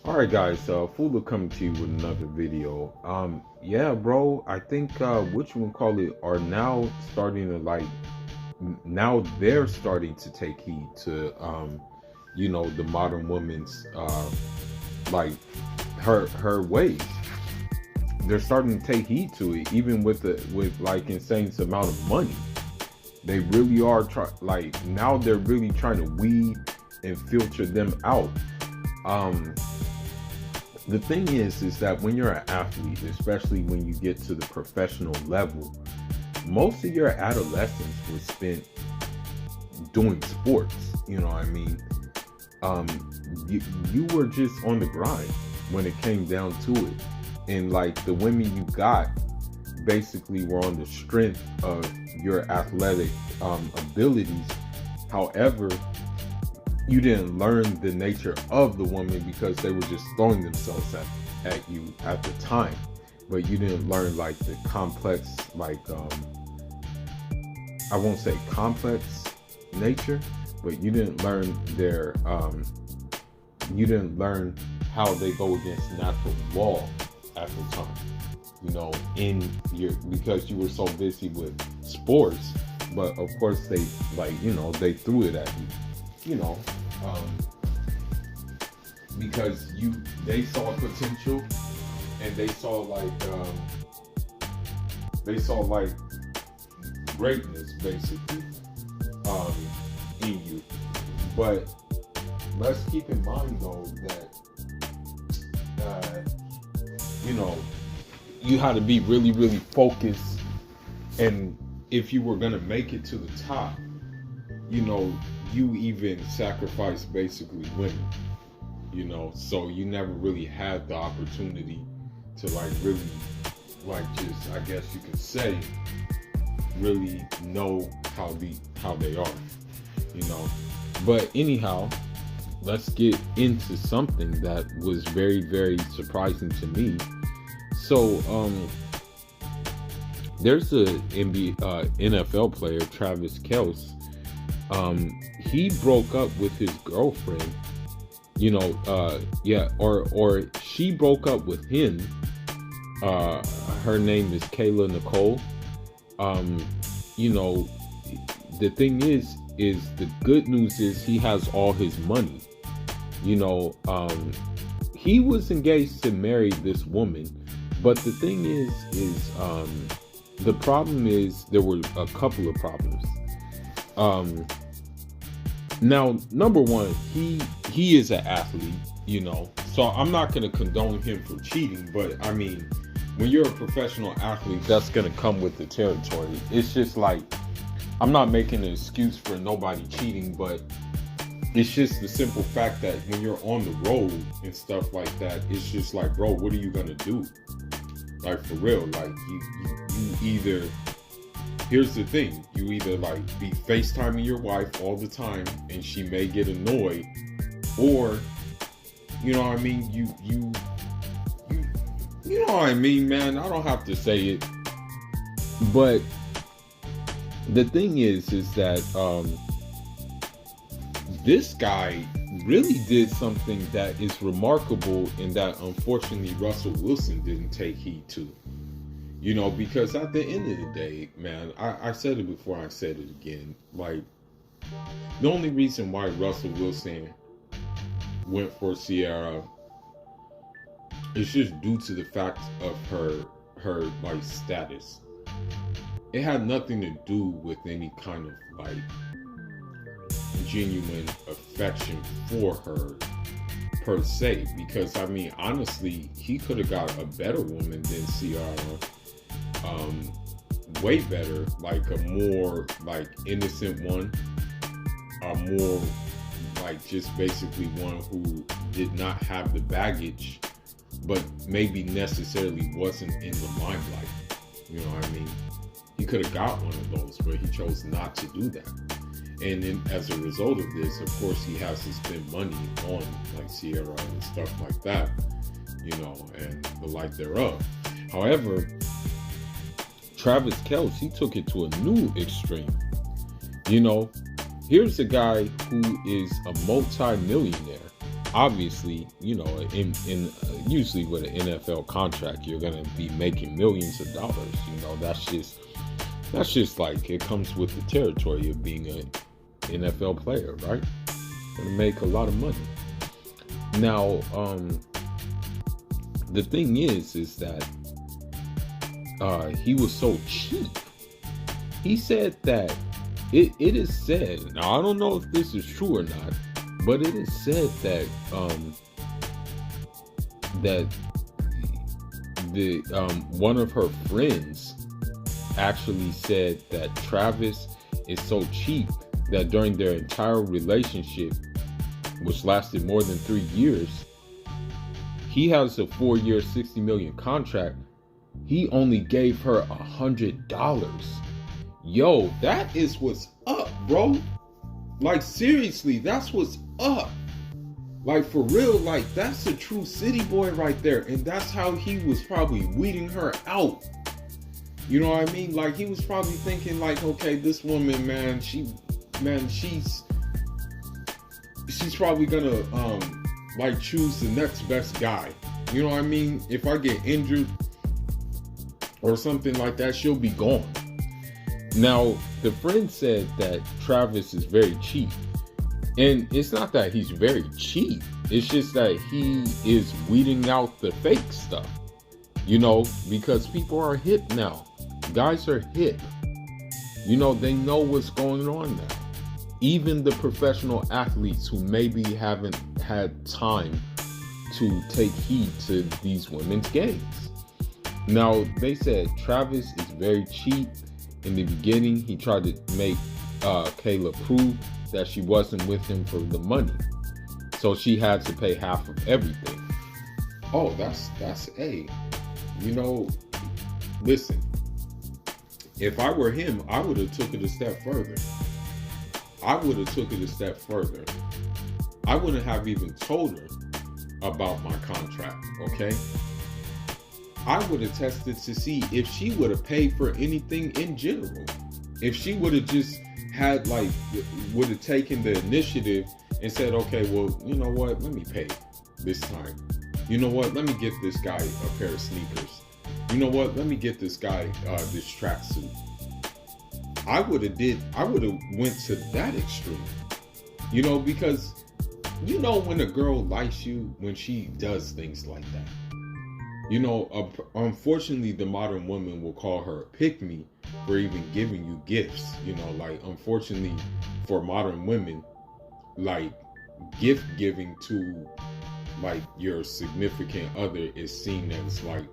All right, guys. Fula coming to you with another video. Yeah, bro. I think what you would call it are now starting to now they're starting to take heed to the modern woman's like her ways. They're starting to take heed to it, even with like insane amount of money. They really are now they're really trying to weed and filter them out. Um, the thing is that when you're an athlete, especially when you get to the professional level, most of your adolescence was spent doing sports. You know what I mean? Um, you were just on the grind when it came down to it, and like the women you got basically were on the strength of your athletic abilities. However, you didn't learn the nature of the woman because they were just throwing themselves at you at the time. But you didn't learn like the complex, I won't say complex nature, but you didn't learn you didn't learn how they go against natural law at the time. In your because you were so busy with sports, but of course they they threw it at you, um, because they saw potential and they saw like greatness basically in you. But let's keep in mind though that you know you had to be really really focused, and if you were gonna make it to the top, you even sacrificed basically women, so you never really had the opportunity to really just, I guess you could say, really know how they are, but anyhow, let's get into something that was very very surprising to me. So there's a NFL player, Travis Kelce. He broke up with his girlfriend, or she broke up with him. Her name is Kayla Nicole. The thing is the good news is he has all his money. He was engaged to marry this woman, but the thing is the problem is there were a couple of problems. Now, number one, he is an athlete, so I'm not going to condone him for cheating, but I mean, when you're a professional athlete, that's going to come with the territory. It's just like, I'm not making an excuse for nobody cheating, but it's just the simple fact that when you're on the road and stuff like that, it's just like, bro, what are you going to do? Like, for real, like, you either, here's the thing, you either like be FaceTiming your wife all the time and she may get annoyed, or, you know what I mean, you know what I mean, man, I don't have to say it, but the thing is that this guy really did something that is remarkable and that unfortunately Russell Wilson didn't take heed to. Because at the end of the day, man, I said it before, I said it again. Like, the only reason why Russell Wilson went for Sierra is just due to the fact of her like status. It had nothing to do with any kind of like genuine affection for her per se, because I mean, honestly, he could have got a better woman than Sierra. Way better, like a more like innocent one, a more like just basically one who did not have the baggage, but maybe necessarily wasn't in the limelight. You know what I mean? He could have got one of those, but he chose not to do that. And then as a result of this, of course, he has to spend money on like Sierra and stuff like that, and the like thereof. However, Travis Kelce, he took it to a new extreme. Here's a guy who is a multi-millionaire. obviously, in usually with an NFL contract, you're gonna be making millions of dollars. That's just like it comes with the territory of being an NFL player, right? Gonna make a lot of money. Now, the thing is that he was so cheap. He said that it is said. Now I don't know if this is true or not, but it is said that that the one of her friends actually said that Travis is so cheap that during their entire relationship, which lasted more than 3 years, he has a 4-year, $60 million contract. He only gave her $100. Yo, that is what's up, bro. Like, seriously, that's what's up. Like, for real, like, that's a true city boy right there. And that's how he was probably weeding her out. You know what I mean? Like, he was probably thinking, like, okay, this woman, man, she's probably gonna, like, choose the next best guy. You know what I mean? If I get injured or something like that, she'll be gone. Now, the friend said that Travis is very cheap. And it's not that he's very cheap. It's just that he is weeding out the fake stuff. Because people are hip now. Guys are hip. They know what's going on now. Even the professional athletes who maybe haven't had time to take heed to these women's games. Now, they said Travis is very cheap. In the beginning, he tried to make Kayla prove that she wasn't with him for the money. So she had to pay half of everything. Oh, that's listen, if I were him, I would have took it a step further. I wouldn't have even told her about my contract, okay? I would have tested to see if she would have paid for anything in general. If she would have just would have taken the initiative and said, okay, well, you know what? Let me pay this time. You know what? Let me get this guy a pair of sneakers. You know what? Let me get this guy this tracksuit. I would have went to that extreme. Because when a girl likes you, when she does things like that. Unfortunately, the modern woman will call her a pick-me for even giving you gifts. Unfortunately, for modern women, gift giving to your significant other is seen as a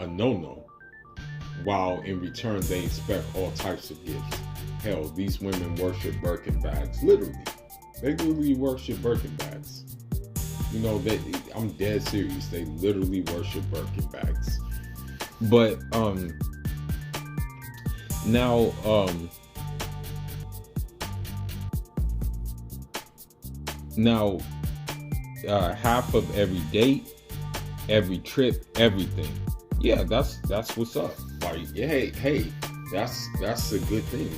no-no. While in return, they expect all types of gifts. Hell, these women worship Birkin bags. Literally. They literally worship Birkin bags. I'm dead serious. They literally worship Birkin bags. But now half of every date, every trip, everything. Yeah, that's what's up. Hey, that's a good thing.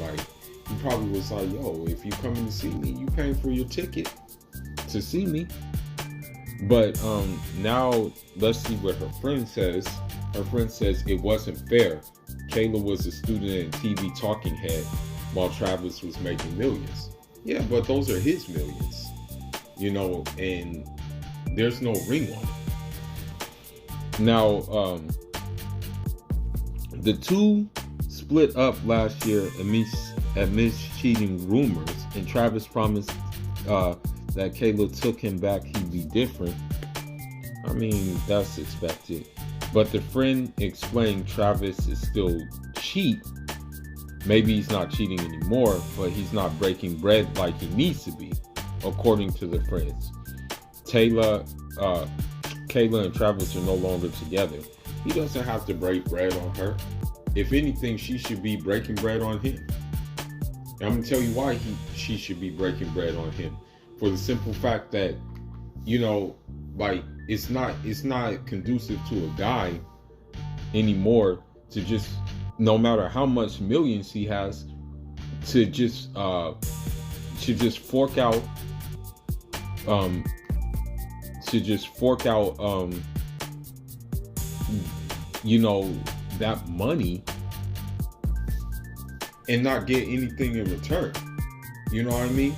He probably was like, yo, if you coming to see me, you paying for your ticket to see me. But now let's see what her friend says. Her friend says it wasn't fair. Kayla was a student and TV talking head while Travis was making millions. Yeah, but those are his millions. And there's no ring on it. Now, the two split up last year amidst cheating rumors, and Travis promised that Kayla took him back, he'd be different. I mean, that's expected. But the friend explained Travis is still cheap. Maybe he's not cheating anymore, but he's not breaking bread like he needs to be, according to the friends. Kayla and Travis are no longer together. He doesn't have to break bread on her. If anything, she should be breaking bread on him. And I'm gonna tell you why she should be breaking bread on him. For the simple fact that, it's not conducive to a guy anymore to just, no matter how much millions he has, to just fork out um to just fork out you know, that money and not get anything in return. You know what I mean?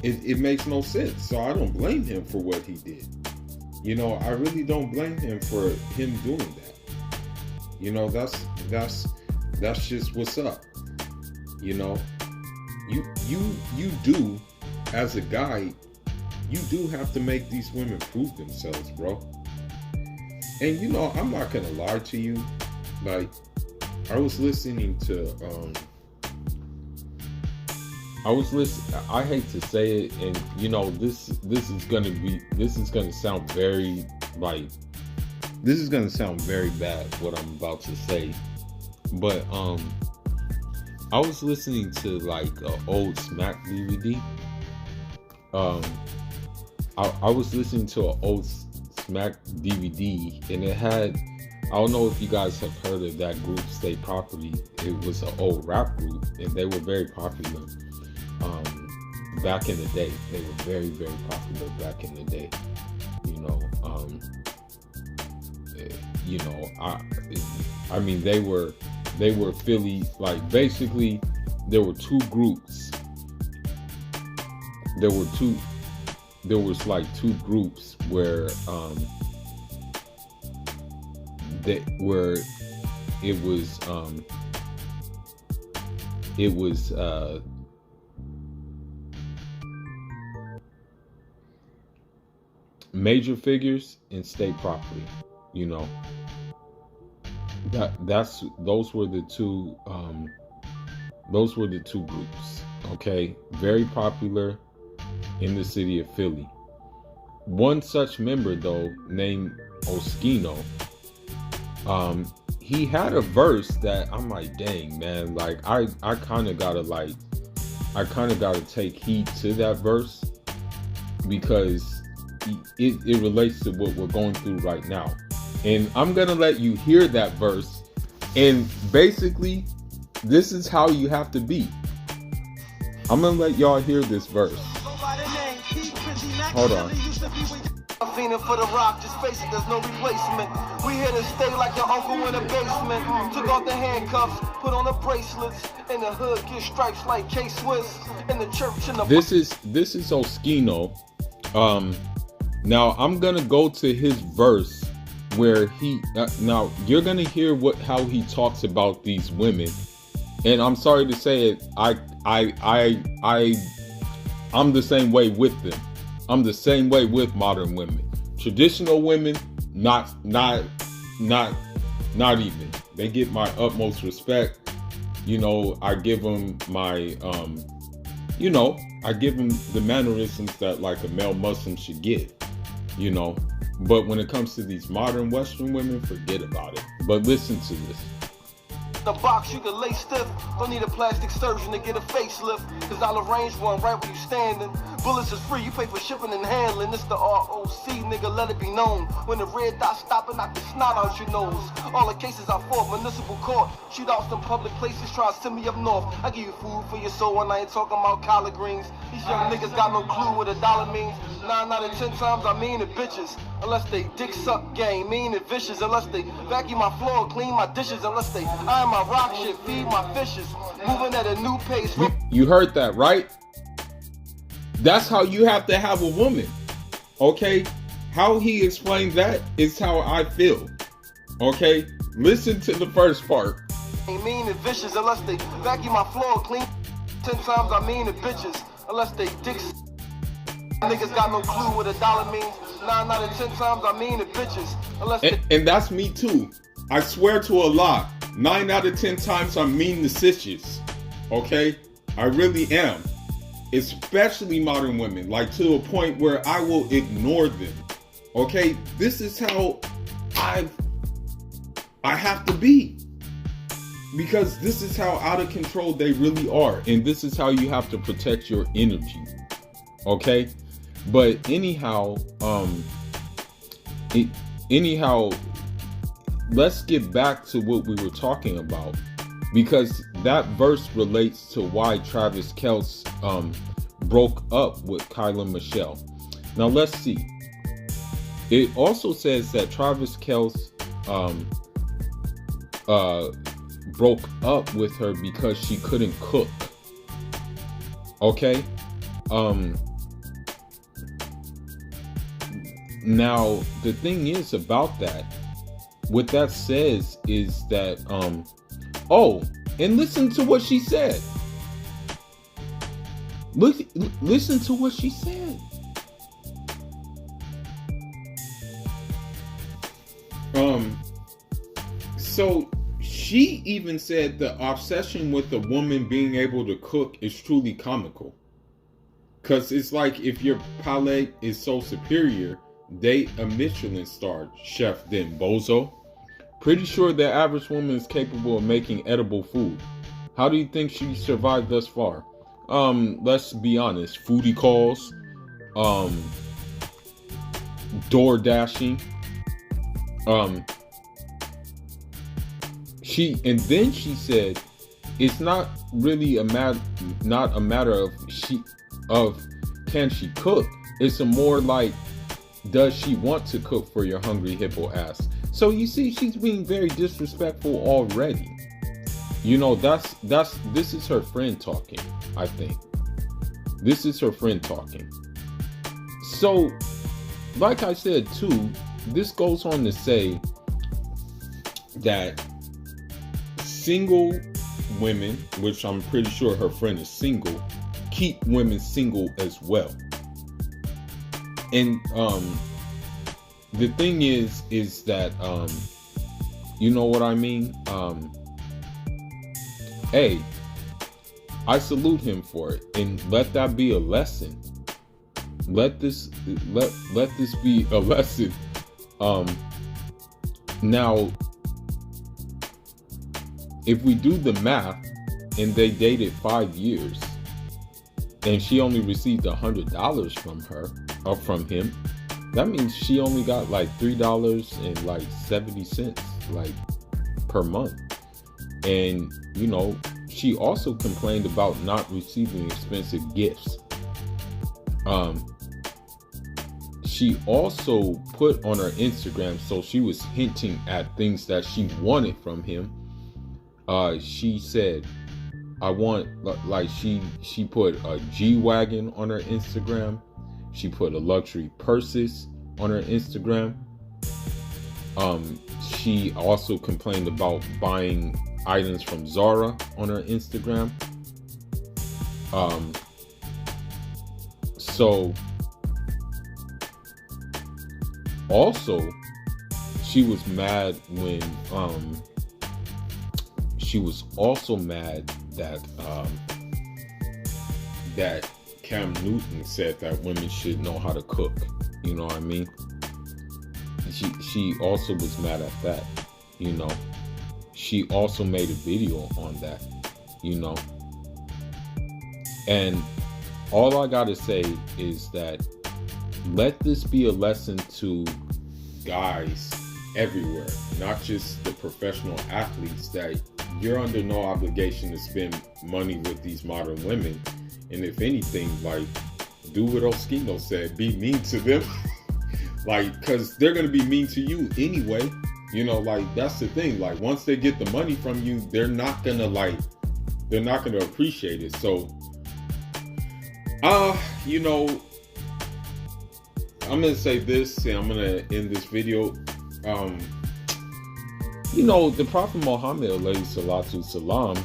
It makes no sense. So I don't blame him for what he did. You know, I really don't blame him for him doing that. You know, that's just what's up. You know, you do, as a guy, you do have to make these women prove themselves, bro. And you know, I'm not gonna lie to you. Like, I was listening to I hate to say it, and you know, this is gonna sound very bad what I'm about to say. But I was listening to like an old Smack DVD. I was listening to an old Smack DVD, and it had, I don't know if you guys have heard of that group, State Property. It was an old rap group, and they were very popular back in the day. They were very, very popular back in the day. You know, I mean, they were Philly, like, basically there were two groups. There was like two groups where it was Major Figures and State Property. You know, those were the two groups. Okay, very popular in the city of Philly. One such member, though, named Oskino, he had a verse that I'm like, dang, man, like I kind of gotta take heed to that verse, because it relates to what we're going through right now. And I'm gonna let you hear that verse, and basically this is how you have to be. I'm gonna let y'all hear this verse. Hold on. I'm fiending for the rock, just face it, there's no replacement. We here to stay like your uncle in the basement. Took off the handcuffs, put on the bracelets. In the hood, get stripes like K-Swiss. In the church, in the... This is Oskino. Now I'm gonna go to his verse where he now you're gonna hear how he talks about these women. And I'm sorry to say it, I'm the same way with them. I'm the same way with modern women. Traditional women, not even. They get my utmost respect. You know, I give them my, I give them the mannerisms that like a male Muslim should get, you know. But when it comes to these modern Western women, forget about it. But listen to this. The box you can lay stiff. Don't need a plastic surgeon to get a facelift. Cause I'll arrange one right where you standing. Bullets is free, you pay for shipping and handling. It's the ROC, nigga, let it be known. When the red dot stop and knock the snot out your nose. All the cases I fought, municipal court. Shootouts in public places, try to send me up north. I give you food for your soul and I ain't talking about collard greens. These young niggas got no clue what a dollar means. 9 out of 10 times I mean the bitches. Unless they dick suck game, mean and vicious. Unless they vacuum my floor, clean my dishes. Unless they iron my rock shit, feed my fishes. Moving at a new pace. You heard that, right? That's how you have to have a woman. Okay? How he explained that is how I feel. Okay? Listen to the first part. Mean and vicious. Unless they vacuum my floor, clean 10 times I mean the bitches. Unless they dick niggas got no clue what a dollar means. 9 out of 10 times I mean the bitches. Unless and that's me too. I swear to Allah, 9 out of 10 times I mean the sitches. Okay? I really am. Especially modern women, like to a point where I will ignore them. Okay? This is how I have to be. Because this is how out of control they really are. And this is how you have to protect your energy. Okay? But anyhow, let's get back to what we were talking about, because that verse relates to why Travis Kelce broke up with Kyla Michelle. Now let's see. It also says that Travis Kelce broke up with her because she couldn't cook. Okay. Now the thing is about that, what that says is that oh, and listen to what she said. Listen to what she said. So she even said the obsession with a woman being able to cook is truly comical. Cause it's like if your palate is so superior, date a Michelin-starred chef then, bozo. Pretty sure the average woman is capable of making edible food. How do you think she survived thus far? Let's be honest. Foodie calls, door dashing. Then she said, it's not really a matter of can she cook. It's a more like, does she want to cook for your hungry hippo ass? So you see, she's being very disrespectful already. You know, this is her friend talking, I think. This is her friend talking. So, like I said too, this goes on to say that single women, which I'm pretty sure her friend is single, keep women single as well. And the thing is that you know what I mean? Hey, I salute him for it, and let that be a lesson. Let this be a lesson. Now, if we do the math, and they dated 5 years, and she only received $100 from her or from him, that means she only got like $3.70 like per month. And you know, she also complained about not receiving expensive gifts. She also put on her Instagram, so she was hinting at things that she wanted from him. She said, I want, like, she put a G-Wagon on her Instagram. She put a luxury purses on her Instagram. She also complained about buying items from Zara on her Instagram. So also she was mad when she was also mad that that Cam Newton said that women should know how to cook. You know what I mean? She also was mad at that. You know, she also made a video on that. You know, and all I gotta say is that let this be a lesson to guys everywhere, not just the professional athletes, that you're under no obligation to spend money with these modern women. And if anything, like, do what Oskino said, be mean to them. Like, because they're going to be mean to you anyway. You know, like, that's the thing. Like, once they get the money from you, they're not going to appreciate it. So, you know, I'm going to say this, and I'm going to end this video. You know, the Prophet Muhammad, alayhi salatu salam,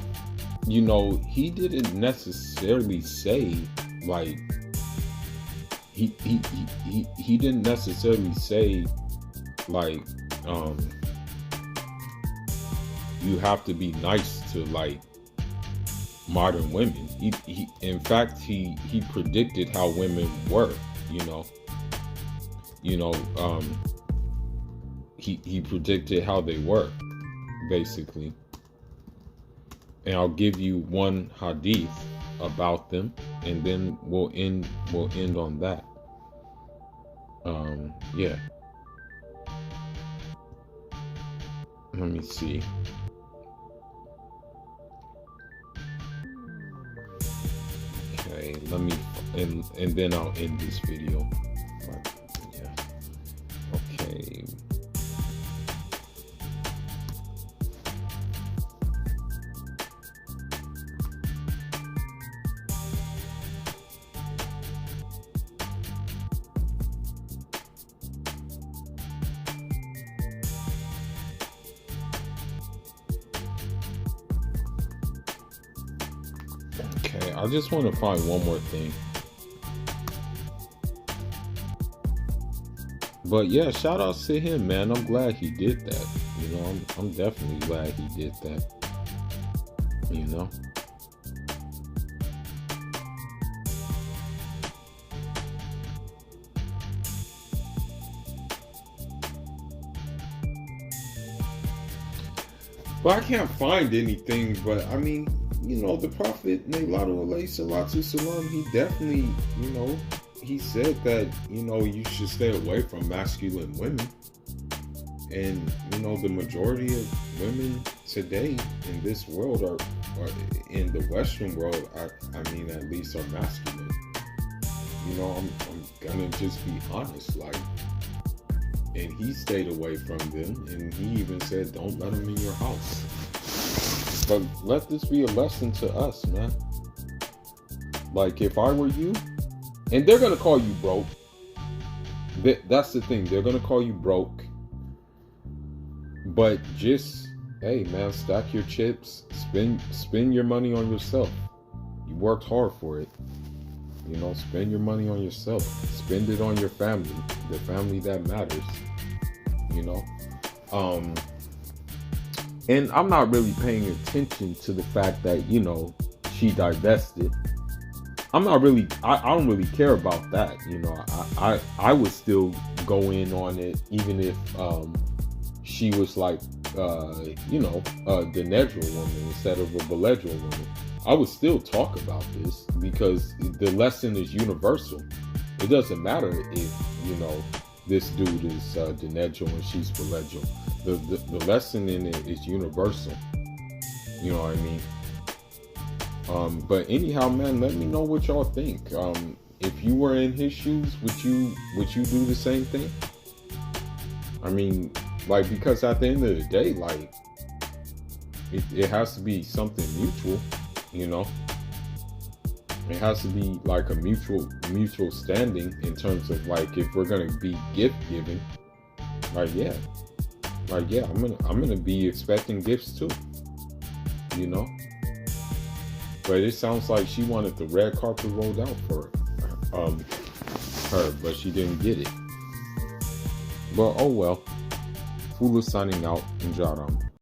you know, he didn't necessarily say, like, he didn't necessarily say, like, you have to be nice to, like, modern women. He in fact, he predicted how women were, you know. He predicted how they were, basically. And I'll give you one hadith about them, and then we'll end on that. Yeah. Let me see. Okay, let me, and then I'll end this video. But, yeah. Okay. Okay, I just want to find one more thing. But yeah, shout outs to him, man. I'm glad he did that. You know, I'm definitely glad he did that. You know. But I can't find anything. But I mean, you know, the Prophet Nelado alayhi salatu salam, he definitely, you know, he said that, you know, you should stay away from masculine women. And, you know, the majority of women today in this world are in the Western world, I mean, at least are masculine. You know, I'm gonna just be honest, like, and he stayed away from them, and he even said, don't let them in your house. But let this be a lesson to us, man. Like, if I were you, and they're gonna call you broke. That's the thing. They're gonna call you broke. But just, hey, man, stack your chips. Spend your money on yourself. You worked hard for it. You know, spend your money on yourself. Spend it on your family, the family that matters. You know, and I'm not really paying attention to the fact that, you know, she divested. I'm not really, I don't really care about that. You know, I would still go in on it, even if she was like, you know, a Denedral woman instead of a Beledral woman. I would still talk about this because the lesson is universal. It doesn't matter if, you know, this dude is Denedral and she's Beledral. The lesson in it is universal. You know what I mean? But anyhow, man, let me know what y'all think. If you were in his shoes, would you do the same thing? I mean, like, because at the end of the day, like, it has to be something mutual, you know? It has to be like a mutual standing in terms of, like, if we're gonna be gift giving, yeah, I'm gonna be expecting gifts too, you know? But it sounds like she wanted the red carpet rolled out for her, but she didn't get it. But oh well. Fula signing out. Injaram.